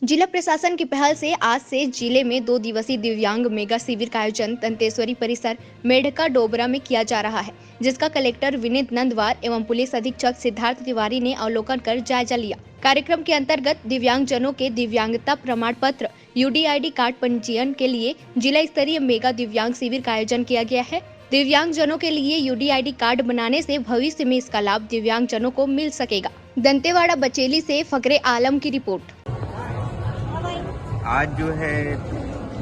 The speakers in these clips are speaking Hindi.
जिला प्रशासन की पहल से आज से जिले में 2 दिवसीय दिव्यांग मेगा शिविर का आयोजन दंतेश्वरी परिसर मेढका डोबरा में किया जा रहा है, जिसका कलेक्टर विनीत नंदवार एवं पुलिस अधीक्षक सिद्धार्थ तिवारी ने अवलोकन कर जायजा लिया। कार्यक्रम के अंतर्गत दिव्यांग जनों के दिव्यांगता प्रमाण पत्र UDID कार्ड पंजीयन के लिए जिला स्तरीय मेगा दिव्यांग शिविर का आयोजन किया गया है। दिव्यांग जनों के लिए UDID कार्ड बनाने से भविष्य में इसका लाभ दिव्यांग जनों को मिल सकेगा। दंतेवाड़ा बचेली से फकरे आलम की रिपोर्ट। आज जो है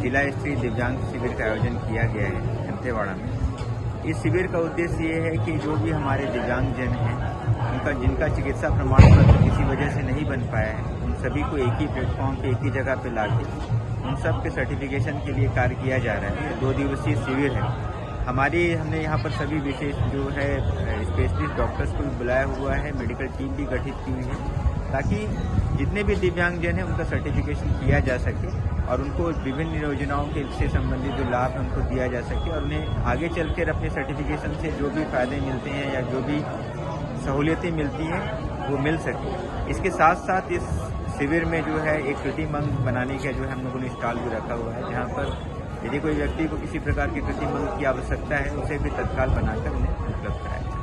जिला स्तरीय दिव्यांग शिविर का आयोजन किया गया है दंतेवाड़ा में। इस शिविर का उद्देश्य ये है कि जो भी हमारे दिव्यांगजन हैं उनका जिनका चिकित्सा प्रमाण पत्र किसी वजह से नहीं बन पाया है, उन सभी को एक ही प्लेटफॉर्म पे एक ही जगह पे लाके उन सब के सर्टिफिकेशन के लिए कार्य किया जा रहा है। 2 दिवसीय शिविर है। हमने यहाँ पर सभी विशेष जो है स्पेशलिस्ट डॉक्टर्स को बुलाया हुआ है, मेडिकल टीम भी गठित की हुई है ताकि जितने भी दिव्यांगजन हैं उनका सर्टिफिकेशन किया जा सके और उनको विभिन्न योजनाओं के से संबंधित जो लाभ है उनको दिया जा सके और उन्हें आगे चलकर अपने सर्टिफिकेशन से जो भी फायदे मिलते हैं या जो भी सहूलियतें मिलती हैं वो मिल सके। इसके साथ साथ इस शिविर में जो है एक कृत्रिम बनाने का जो है हम लोगों ने स्टॉल भी रखा हुआ है, जहाँ पर यदि कोई व्यक्ति को किसी प्रकार के कृत्रिम अंग की आवश्यकता है उसे भी तत्काल बनाकर उन्हें उपलब्ध कराया।